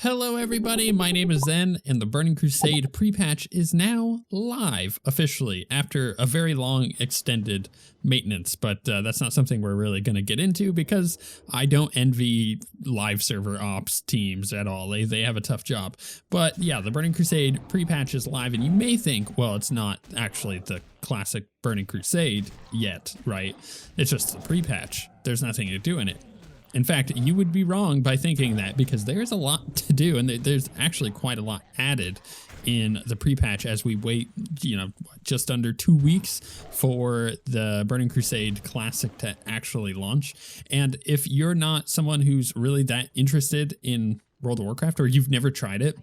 Hello everybody, my name is Zen, and the Burning Crusade pre-patch is now live officially after a very long extended maintenance, but that's not something we're really going to get into because I don't envy live server ops teams at all. They have a tough job. But yeah, the Burning Crusade pre-patch is live, and you may think, well, it's not actually the classic Burning Crusade yet, right? It's just the pre-patch. There's nothing to do in it. In fact, you would be wrong by thinking that, because there's a lot to do, and there's actually quite a lot added in the pre-patch as we wait, just under 2 weeks for the Burning Crusade Classic to actually launch. And if you're not someone who's really that interested in World of Warcraft, or you've never tried it,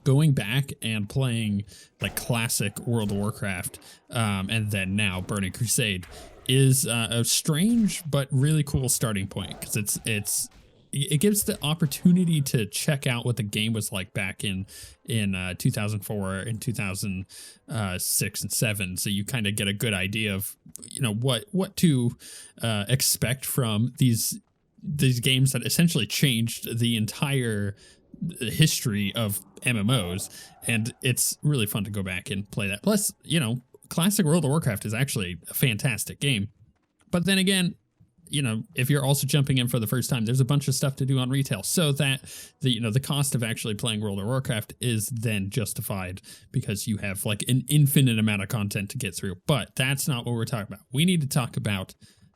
going back and playing like classic World of Warcraft and then now Burning Crusade is a strange but really cool starting point, because it gives the opportunity to check out what the game was like back in 2004 and 2006 and 7. So you kind of get a good idea of what to expect from these games that essentially changed the entire history of MMOs, and it's really fun to go back and play that. Plus, classic World of Warcraft is actually a fantastic game. But then again, if you're also jumping in for the first time, there's a bunch of stuff to do on retail, so that the cost of actually playing World of Warcraft is then justified because you have like an infinite amount of content to get through. But that's not what we're talking about. We need to talk about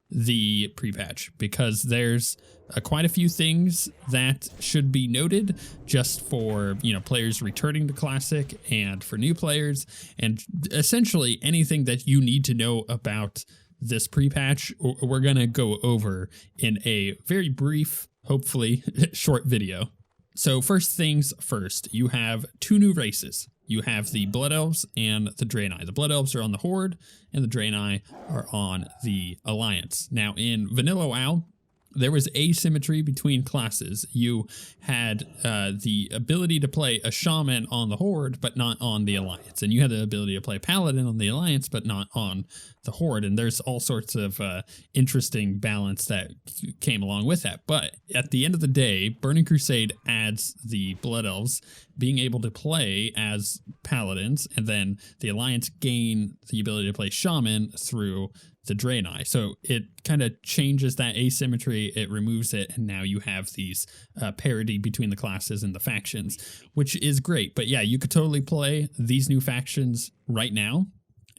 the pre-patch, because there's quite a few things that should be noted just for players returning to Classic and for new players, and essentially anything that you need to know about this pre-patch we're gonna go over in a very brief, hopefully short video. So first things first, you have two new races. You have the Blood Elves and the Draenei. The Blood Elves are on the Horde, and the Draenei are on the Alliance. Now, in Vanilla WoW, there was asymmetry between classes. You had the ability to play a Shaman on the Horde, but not on the Alliance. And you had the ability to play Paladin on the Alliance, but not on the Horde. And there's all sorts of interesting balance that came along with that. But at the end of the day, Burning Crusade adds the Blood Elves being able to play as Paladins, and then the Alliance gain the ability to play Shaman through the Draenei. So it kind of changes that asymmetry, it removes it, and now you have these parity between the classes and the factions, which is great. But yeah, you could totally play these new factions right now,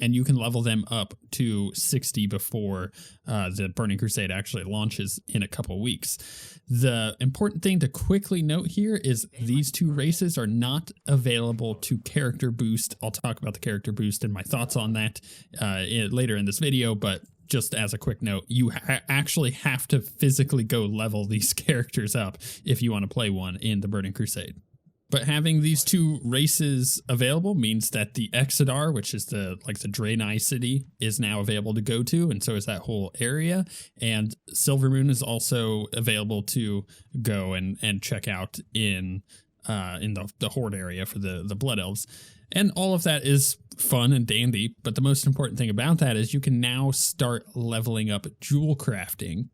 and you can level them up to 60 before the Burning Crusade actually launches in a couple weeks. The important thing to quickly note here is these two races are not available to character boost. I'll talk about the character boost and my thoughts on that later in this video, but just as a quick note, you actually have to physically go level these characters up if you want to play one in the Burning Crusade. But having these two races available means that the Exodar, which is the Draenei city, is now available to go to, and so is that whole area. And Silvermoon is also available to go and check out in the Horde area for the Blood Elves. And all of that is fun and dandy, but the most important thing about that is you can now start leveling up jewelcrafting.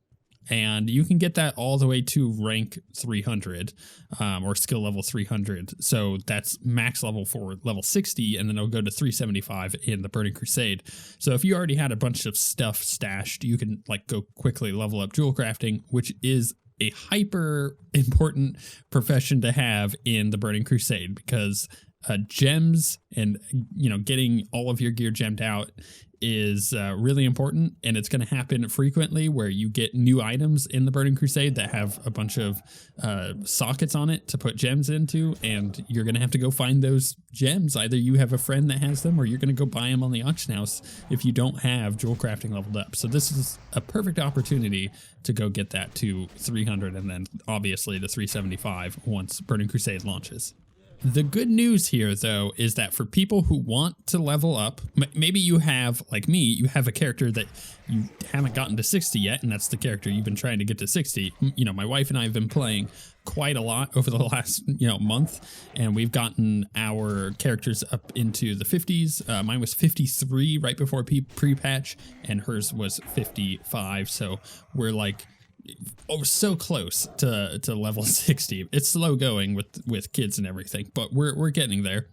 And you can get that all the way to rank 300 or skill level 300. So that's max level for level 60, and then it'll go to 375 in the Burning Crusade. So if you already had a bunch of stuff stashed, you can go quickly level up jewelcrafting, which is a hyper important profession to have in the Burning Crusade, because gems and getting all of your gear gemmed out is really important, and it's going to happen frequently where you get new items in the Burning Crusade that have a bunch of sockets on it to put gems into, and you're going to have to go find those gems. Either you have a friend that has them, or you're going to go buy them on the auction house if you don't have jewelcrafting leveled up. So this is a perfect opportunity to go get that to 300, and then obviously to 375 once Burning Crusade launches. The good news here, though, is that for people who want to level up, maybe you have, like me, you have a character that you haven't gotten to 60 yet, and that's the character you've been trying to get to 60. My wife and I have been playing quite a lot over the last, month, and we've gotten our characters up into the 50s. Mine was 53 right before pre-patch, and hers was 55, so we're so close to level 60. It's slow going with kids and everything, but we're getting there.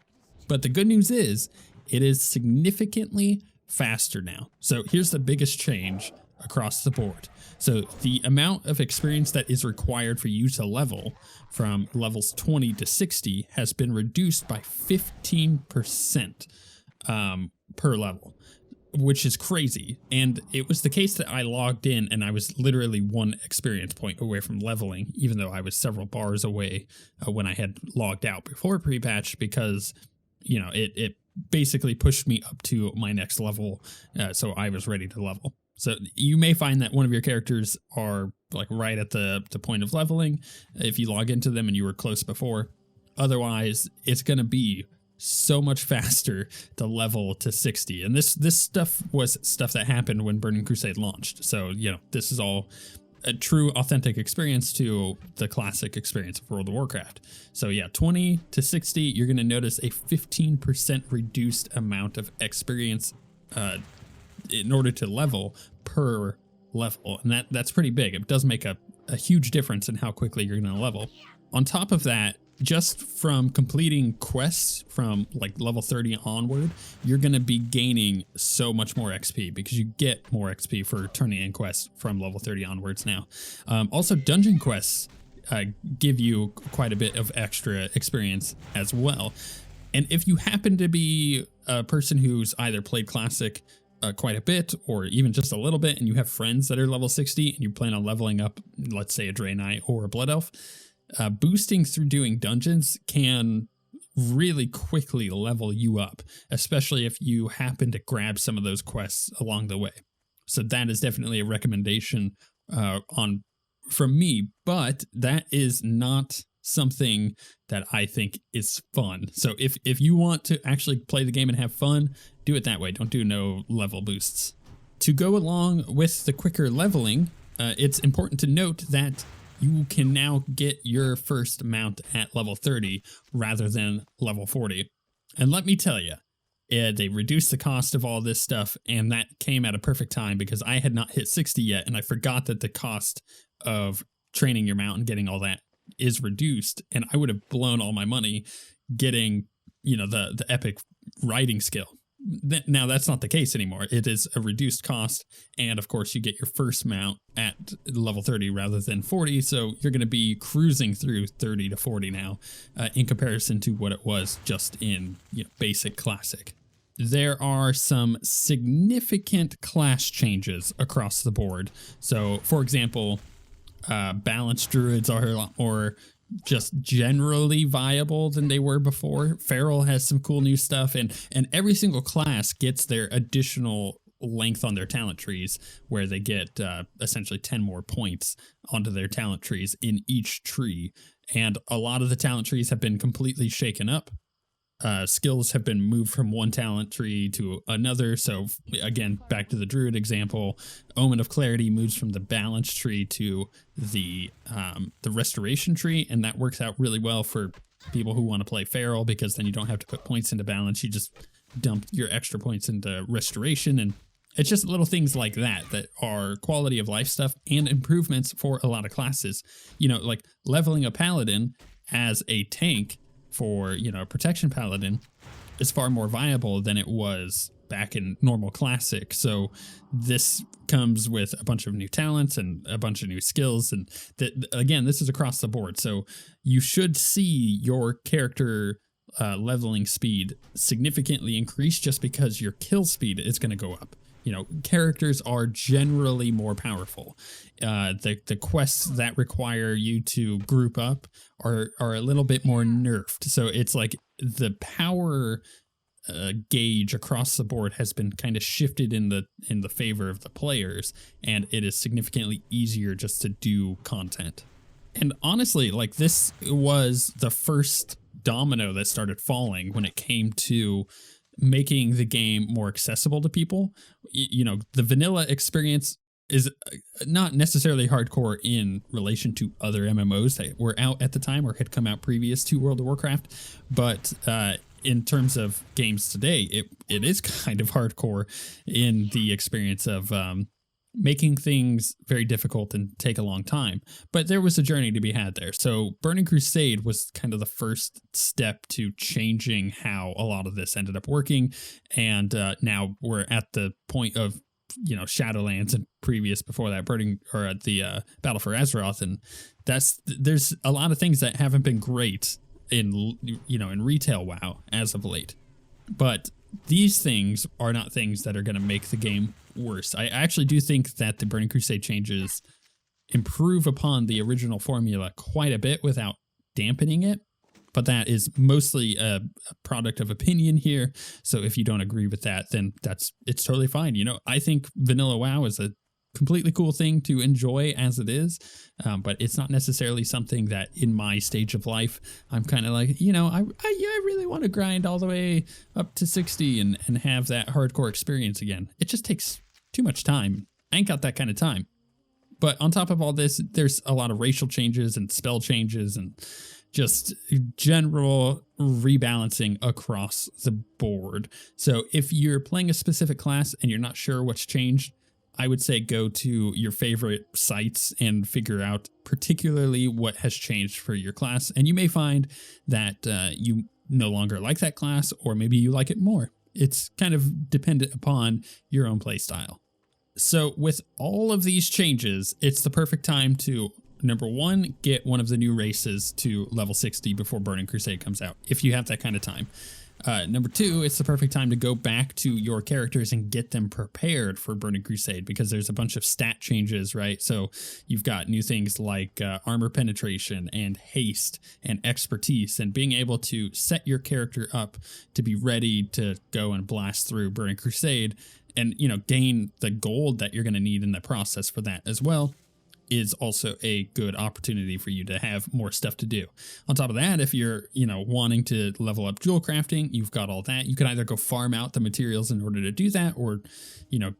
But the good news is it is significantly faster now. So here's the biggest change across the board. So the amount of experience that is required for you to level from levels 20 to 60 has been reduced by 15% per level, which is crazy. And it was the case that I logged in and I was literally 1 experience point away from leveling, even though I was several bars away when I had logged out before pre-patch, because, you know, it basically pushed me up to my next level. So I was ready to level. So you may find that one of your characters are like right at the point of leveling if you log into them and you were close before. Otherwise, it's going to be so much faster to level to 60. And this stuff was stuff that happened when Burning Crusade launched. So, you know, this is all a true authentic experience to the classic experience of World of Warcraft. So yeah, 20 to 60, you're going to notice a 15% reduced amount of experience in order to level per level. And that's pretty big. It does make a huge difference in how quickly you're going to level. On top of that, just from completing quests from like level 30 onward, you're going to be gaining so much more XP because you get more XP for turning in quests from level 30 onwards now. Also, dungeon quests give you quite a bit of extra experience as well. And if you happen to be a person who's either played Classic quite a bit or even just a little bit, and you have friends that are level 60 and you plan on leveling up, let's say a Draenei or a Blood Elf, boosting through doing dungeons can really quickly level you up, especially if you happen to grab some of those quests along the way. So that is definitely a recommendation from me, but that is not something that I think is fun. So if you want to actually play the game and have fun, do it that way. Don't do no level boosts. To go along with the quicker leveling, it's important to note that you can now get your first mount at level 30 rather than level 40. And let me tell you, they reduced the cost of all this stuff, and that came at a perfect time because I had not hit 60 yet, and I forgot that the cost of training your mount and getting all that is reduced, and I would have blown all my money getting, you know, the epic riding skill. Now that's not the case anymore. It is a reduced cost, and of course you get your first mount at level 30 rather than 40, so you're going to be cruising through 30 to 40 now in comparison to what it was just in, you know, basic classic. There are some significant class changes across the board. So for example, balanced druids are a lot more just generally viable than they were before. Feral has some cool new stuff, and every single class gets their additional length on their talent trees, where they get essentially 10 more points onto their talent trees in each tree. And a lot of the talent trees have been completely shaken up. Skills have been moved from one talent tree to another. So again, back to the druid example, Omen of Clarity moves from the balance tree to the restoration tree, and that works out really well for people who want to play feral, because then you don't have to put points into balance. You just dump your extra points into restoration, and it's just little things like that that are quality of life stuff and improvements for a lot of classes. You know, like leveling a paladin as a tank for, you know, a protection paladin is far more viable than it was back in normal classic. So this comes with a bunch of new talents and a bunch of new skills, and again, this is across the board. So you should see your character leveling speed significantly increase just because your kill speed is going to go up. You know, characters are generally more powerful. The quests that require you to group up are a little bit more nerfed. So it's like the power gauge across the board has been kind of shifted in the favor of the players, and it is significantly easier just to do content. And honestly, like, this was the first domino that started falling when it came to making the game more accessible to people. You know, the vanilla experience is not necessarily hardcore in relation to other MMOs that were out at the time or had come out previous to World of Warcraft, but in terms of games today, it is kind of hardcore in the experience of making things very difficult and take a long time. But there was a journey to be had there. So Burning Crusade was kind of the first step to changing how a lot of this ended up working. And now we're at the point of, Shadowlands and previous before that Burning, or at the Battle for Azeroth. And there's a lot of things that haven't been great in retail WoW as of late. But these things are not things that are going to make the game worse. I actually do think that the Burning Crusade changes improve upon the original formula quite a bit without dampening it. But that is mostly a product of opinion here. So if you don't agree with that, then it's totally fine. I think vanilla WoW is a completely cool thing to enjoy as it is. But it's not necessarily something that in my stage of life, I'm kind of like, I really want to grind all the way up to 60 and have that hardcore experience again. It just takes too much time. I ain't got that kind of time. But on top of all this, there's a lot of racial changes and spell changes and just general rebalancing across the board. So if you're playing a specific class and you're not sure what's changed, I would say go to your favorite sites and figure out particularly what has changed for your class. And you may find that you no longer like that class, or maybe you like it more. It's kind of dependent upon your own play style. So with all of these changes, it's the perfect time to, number one, get one of the new races to level 60 before Burning Crusade comes out, if you have that kind of time. Number two, it's the perfect time to go back to your characters and get them prepared for Burning Crusade, because there's a bunch of stat changes, right? So you've got new things like armor penetration and haste and expertise, and being able to set your character up to be ready to go and blast through Burning Crusade and, gain the gold that you're going to need in the process for that as well, is also a good opportunity for you to have more stuff to do. On top of that, if you're, wanting to level up jewelcrafting, you've got all that. You can either go farm out the materials in order to do that, or,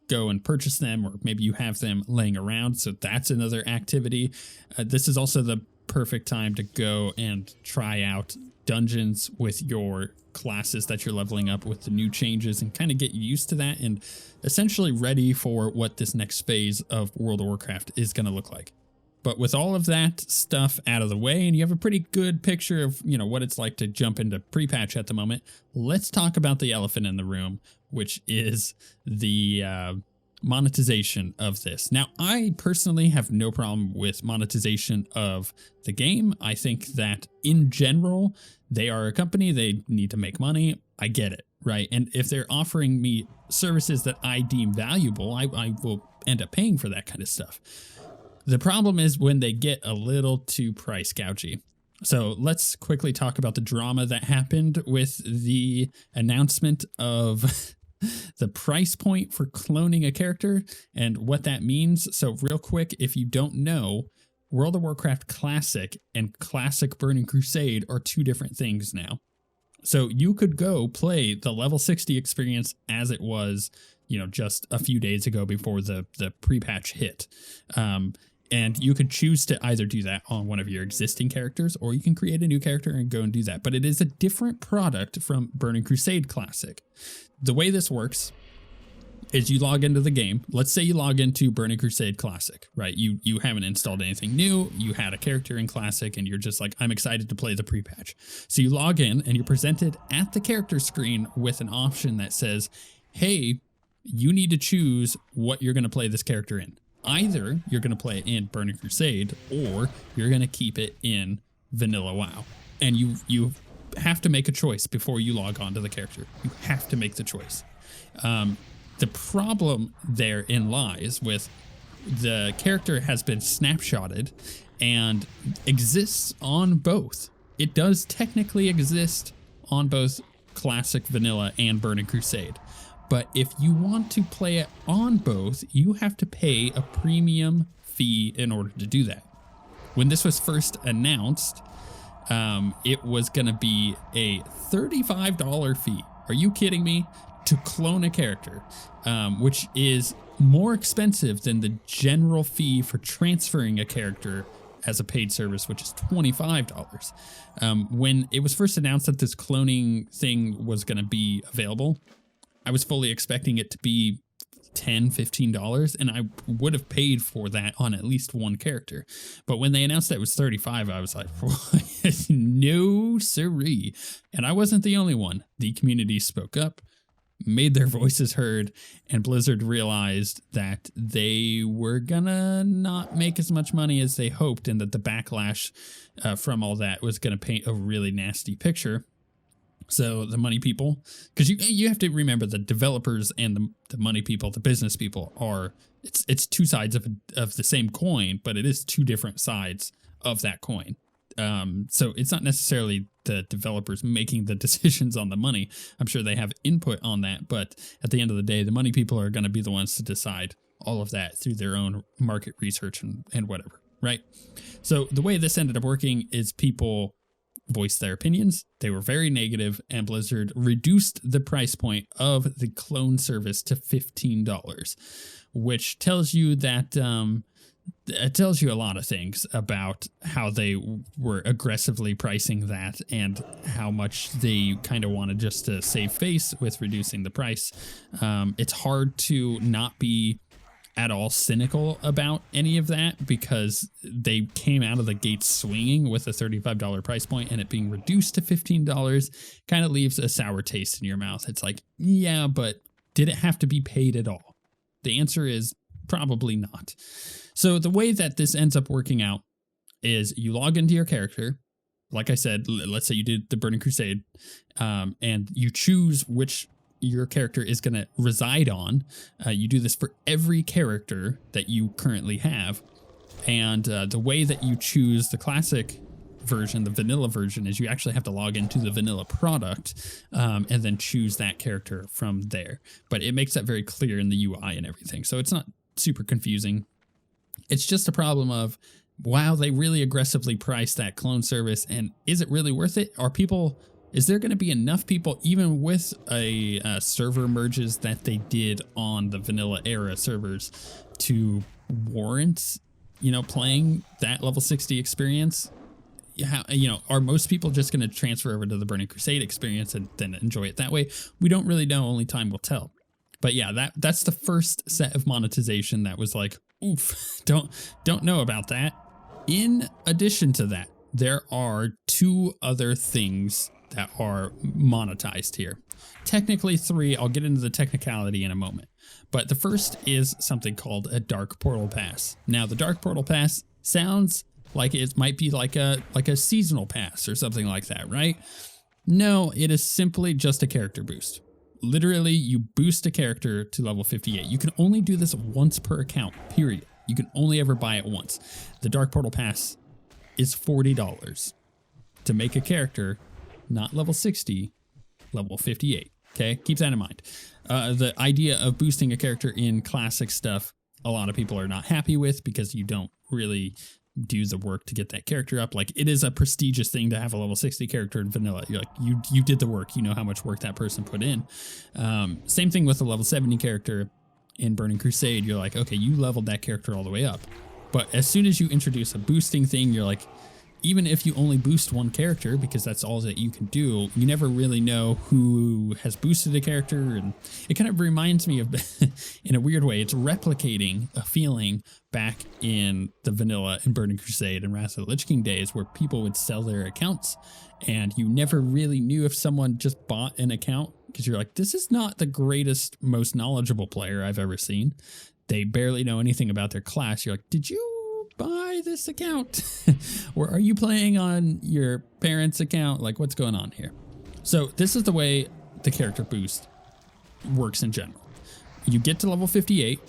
go and purchase them, or maybe you have them laying around. So that's another activity. This is also the perfect time to go and try out dungeons with your classes that you're leveling up with the new changes, and kind of get used to that and essentially ready for what this next phase of World of Warcraft is going to look like. But with all of that stuff out of the way, and you have a pretty good picture of, what it's like to jump into pre-patch at the moment, let's talk about the elephant in the room, which is the monetization of this. Now, I personally have no problem with monetization of the game. I think that in general, they are a company, they need to make money. I get it, right? And if they're offering me services that I deem valuable, I will end up paying for that kind of stuff. The problem is when they get a little too price gougy. So let's quickly talk about the drama that happened with the announcement of the price point for cloning a character and what that means. So real quick, if you don't know, World of Warcraft Classic and Classic Burning Crusade are two different things now. So you could go play the level 60 experience as it was, just a few days ago before the pre-patch hit. And you could choose to either do that on one of your existing characters, or you can create a new character and go and do that. But it is a different product from Burning Crusade Classic. The way this works is you log into the game. Let's say you log into Burning Crusade Classic, right? You haven't installed anything new. You had a character in Classic and you're just like, I'm excited to play the pre-patch. So you log in and you're presented at the character screen with an option that says, hey, you need to choose what you're going to play this character in. Either you're going to play it in Burning Crusade, or you're going to keep it in Vanilla WoW. And you have to make a choice before you log on to the character. You have to make the choice. The problem therein lies with the character has been snapshotted and exists on both. It does technically exist on both Classic Vanilla and Burning Crusade. But if you want to play it on both, you have to pay a premium fee in order to do that. When this was first announced, it was going to be a $35 fee. Are you kidding me? To clone a character, which is more expensive than the general fee for transferring a character as a paid service, which is $25. When it was first announced that this cloning thing was going to be available, I was fully expecting it to be $10-15, and I would have paid for that on at least one character. But when they announced that it was 35, I was like, no siree. And I wasn't the only one. The community spoke up, made their voices heard, and Blizzard realized that they were gonna not make as much money as they hoped, and that the backlash from all that was gonna paint a really nasty picture. So the money people, because you have to remember the developers and the money people, the business people are, it's two sides of the same coin, but it is two different sides of that coin. So it's not necessarily the developers making the decisions on the money. I'm sure they have input on that, but at the end of the day, the money people are going to be the ones to decide all of that through their own market research and whatever, right? So the way this ended up working is people voiced their opinions. They were very negative, and Blizzard reduced the price point of the clone service to $15, which tells you that it tells you a lot of things about how they were aggressively pricing that and how much they kind of wanted just to save face with reducing the price. It's hard to not be at all cynical about any of that, because they came out of the gates swinging with a $35 price point, and it being reduced to $15 kind of leaves a sour taste in your mouth. It's like, yeah, but did it have to be paid at all? The answer is probably not. So the way that this ends up working out is you log into your character. Like I said, let's say you did the Burning Crusade, and you choose which your character is going to reside on. You do this for every character that you currently have. And the way that you choose the classic version, the vanilla version, is you actually have to log into the vanilla product and then choose that character from there. But it makes that very clear in the UI and everything. So it's not super confusing. It's just a problem of, wow, they really aggressively priced that clone service, and is it really worth it? Is there going to be enough people, even with a server merges that they did on the vanilla era servers, to warrant, playing that level 60 experience? Are most people just going to transfer over to the Burning Crusade experience and then enjoy it that way? We don't really know. Only time will tell. But yeah, that's the first set of monetization that was like, oof, don't know about that. In addition to that, there are two other things that are monetized here. Technically three. I'll get into the technicality in a moment. But the first is something called a Dark Portal Pass. Now, the Dark Portal Pass sounds like it might be like a seasonal pass or something like that, right? No, it is simply just a character boost. Literally, you boost a character to level 58. You can only do this once per account, period. You can only ever buy it once. The Dark Portal Pass is $40 to make a character not level 60, level 58. Okay, keep that in mind. The idea of boosting a character in classic stuff, a lot of people are not happy with, because you don't really do the work to get that character up. Like, it is a prestigious thing to have a level 60 character in vanilla. You're like, you did the work. You know how much work that person put in. Same thing with a level 70 character in Burning Crusade. You're like, okay, you leveled that character all the way up. But as soon as you introduce a boosting thing, you're like, even if you only boost one character, because that's all that you can do, you never really know who has boosted a character. And it kind of reminds me of, in a weird way, it's replicating a feeling back in the vanilla and Burning Crusade and Wrath of the Lich King days, where people would sell their accounts and you never really knew if someone just bought an account, because you're like, this is not the greatest, most knowledgeable player I've ever seen. They barely know anything about their class. You're like, did you buy this account? Or are you playing on your parents' account? Like, what's going on here? So this is the way the character boost works in general. You get to level 58,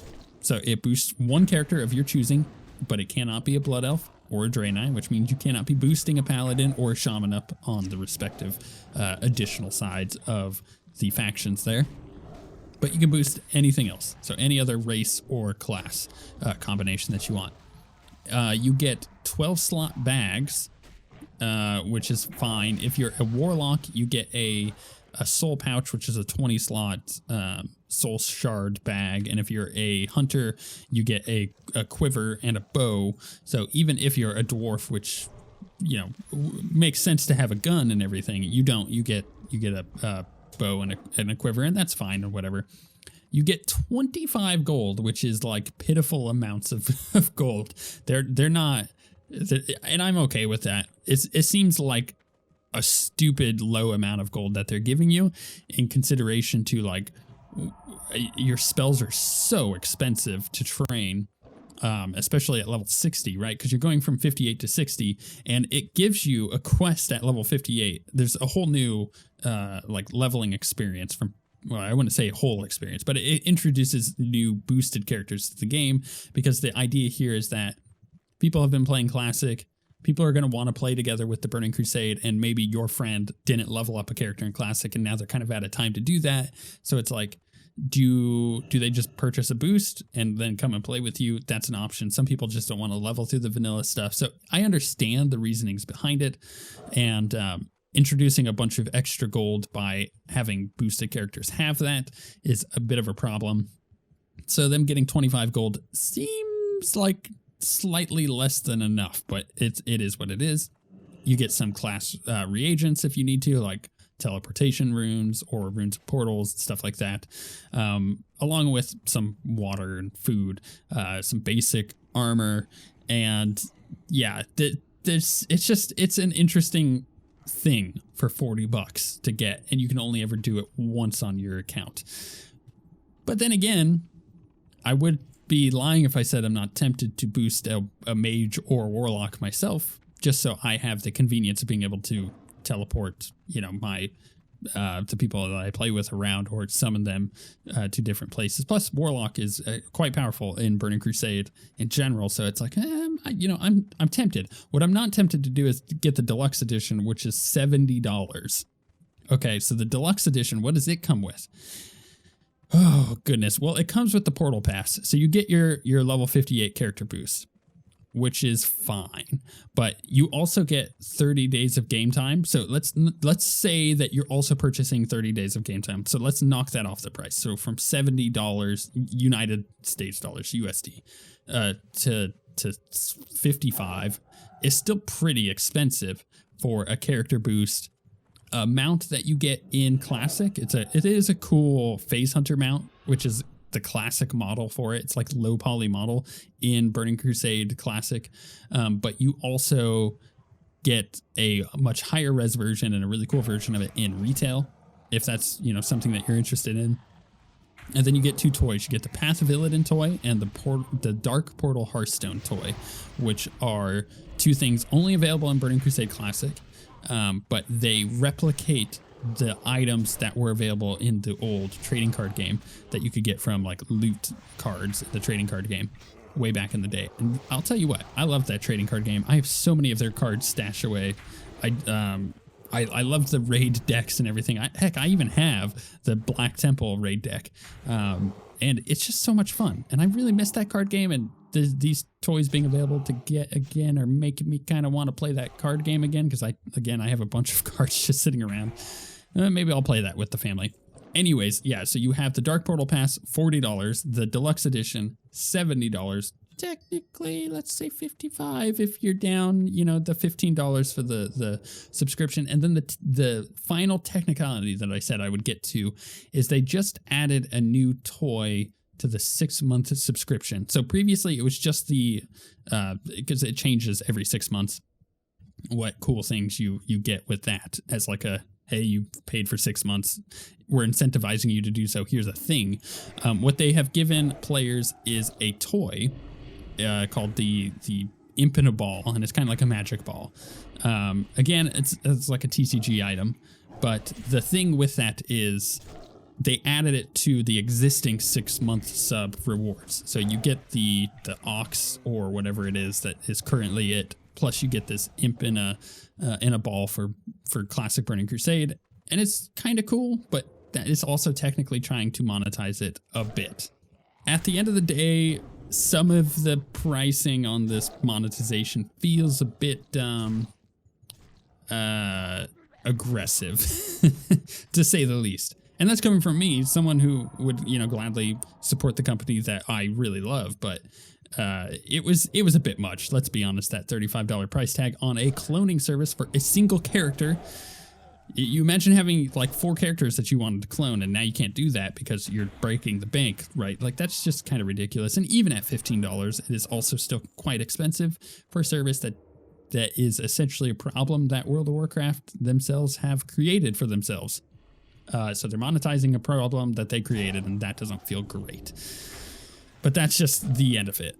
so it boosts one character of your choosing, but it cannot be a Blood Elf or a Draenei, which means you cannot be boosting a Paladin or a Shaman up on the respective additional sides of the factions there. But you can boost anything else, so any other race or class combination that you want. You get 12 slot bags, which is fine. If you're a warlock, you get a soul pouch, which is a 20 slot soul shard bag. And if you're a hunter, you get a quiver and a bow. So even if you're a dwarf, which, makes sense to have a gun and everything, you don't. You get a bow and a quiver, and that's fine or whatever. you get 25 gold, which is like pitiful amounts of gold. They're not, and I'm okay with that. It seems like a stupid low amount of gold that they're giving you in consideration to like your spells are so expensive to train. Especially at level 60, right? Because you're going from 58 to 60, and it gives you a quest at level 58. There's a whole new like leveling experience from, well, I wouldn't say whole experience, but it introduces new boosted characters to the game, because the idea here is that people have been playing Classic. People are going to want to play together with the Burning Crusade, and maybe your friend didn't level up a character in Classic, and now they're kind of out of time to do that. So it's like, do they just purchase a boost and then come and play with you? That's an option. Some people just don't want to level through the vanilla stuff. So I understand the reasonings behind it, and introducing a bunch of extra gold by having boosted characters have that is a bit of a problem. So them getting 25 gold seems like slightly less than enough, but it is what it is. You get some class reagents if you need to, like teleportation runes or runes of portals, stuff like that, along with some water and food, some basic armor, and yeah, it's an interesting thing for $40 to get, and you can only ever do it once on your account. But then again, I would be lying if I said I'm not tempted to boost a mage or warlock myself, just so I have the convenience of being able to teleport, my the people that I play with around, or summon them to different places. Plus, Warlock is quite powerful in Burning Crusade in general, so it's like, I'm tempted. What I'm not tempted to do is get the deluxe edition, which is $70. Okay, so the deluxe edition, what does it come with? Oh goodness, well, it comes with the portal pass, so you get your level 58 character boost, which is fine, but you also get 30 days of game time. So let's say that you're also purchasing 30 days of game time. So let's knock that off the price. So from $70 United States dollars USD to 55 is still pretty expensive for a character boost mount that you get in Classic. It is a cool Phase Hunter mount, which is the classic model for it. It's like low poly model in Burning Crusade Classic, but you also get a much higher res version and a really cool version of it in retail, if that's something that you're interested in. And then you get two toys. You get the Path of Illidan toy and the Dark Portal Hearthstone toy, which are two things only available in Burning Crusade Classic, but they replicate the items that were available in the old trading card game that you could get from like loot cards, the trading card game way back in the day. And I'll tell you what, I love that trading card game. I have so many of their cards stashed away. I love the raid decks and everything. I even have the Black Temple raid deck. And it's just so much fun. And I really miss that card game, and these toys being available to get again are making me kind of want to play that card game again, because I have a bunch of cards just sitting around. Maybe I'll play that with the family. Anyways, yeah, so you have the Dark Portal Pass, $40, the Deluxe Edition, $70. Technically, let's say $55 if you're down, the $15 for the subscription. And then the final technicality that I said I would get to is they just added a new toy to the 6-month subscription. So previously it was just because it changes every 6 months, what cool things you get with that as like a, hey, you paid for 6 months, we're incentivizing you to do so, here's a thing. What they have given players is a toy called the Impina Ball, and it's kind of like a magic ball. Again, it's like a TCG item, but the thing with that is they added it to the existing 6-month sub rewards. So you get the Ox or whatever it is that is currently it, plus you get this imp in a ball for Classic Burning Crusade, and it's kind of cool, but that is also technically trying to monetize it a bit. At the end of the day, some of the pricing on this monetization feels a bit aggressive, to say the least. And that's coming from me, someone who would, gladly support the company that I really love, but it was a bit much. Let's be honest, that $35 price tag on a cloning service for a single character. You imagine having like 4 characters that you wanted to clone, and now you can't do that because you're breaking the bank, right? Like that's just kind of ridiculous. And even at $15, it is also still quite expensive for a service that is essentially a problem that World of Warcraft themselves have created for themselves. So they're monetizing a problem that they created, and that doesn't feel great. But that's just the end of it.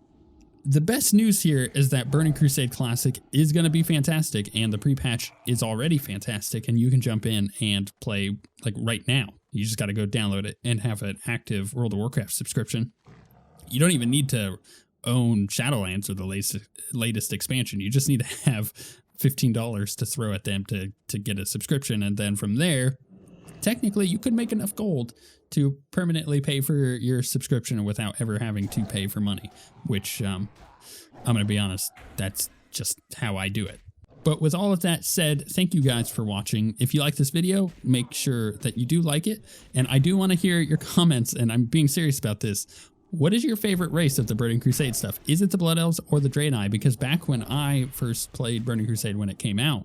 The best news here is that Burning Crusade Classic is going to be fantastic, and the pre-patch is already fantastic, and you can jump in and play like right now. You just got to go download it and have an active World of Warcraft subscription. You don't even need to own Shadowlands or the latest expansion. You just need to have $15 to throw at them to get a subscription, and then from there, technically you could make enough gold to permanently pay for your subscription without ever having to pay for money, which I'm going to be honest, that's just how I do it. But with all of that said, thank you guys for watching. If you like this video, make sure that you do like it. And I do want to hear your comments, and I'm being serious about this. What is your favorite race of the Burning Crusade stuff? Is it the Blood Elves or the Draenei? Because back when I first played Burning Crusade when it came out,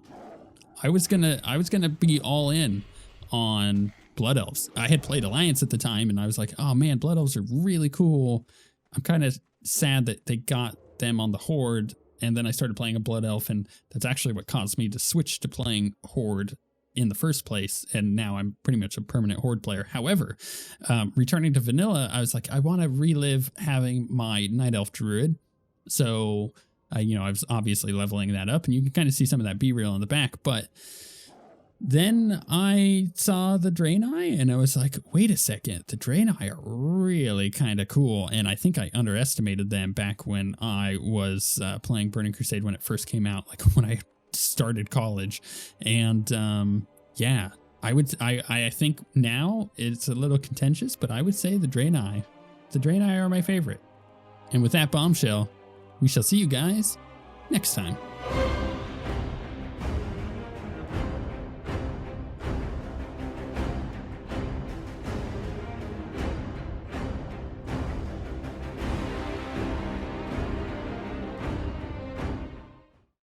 I was gonna be all in on Blood Elves. I had played Alliance at the time, and I was like, oh man, Blood Elves are really cool. I'm kind of sad that they got them on the Horde, and then I started playing a Blood Elf, and that's actually what caused me to switch to playing Horde in the first place, and now I'm pretty much a permanent Horde player. However, returning to vanilla, I was like, I want to relive having my Night Elf Druid, so I was obviously leveling that up, and you can kind of see some of that B-reel in the back, but then I saw the Draenei, and I was like, wait a second, the Draenei are really kind of cool, and I think I underestimated them back when I was playing Burning Crusade when it first came out, like when I started college. And yeah, I think now it's a little contentious, but I would say the Draenei are my favorite. And with that bombshell, we shall see you guys next time.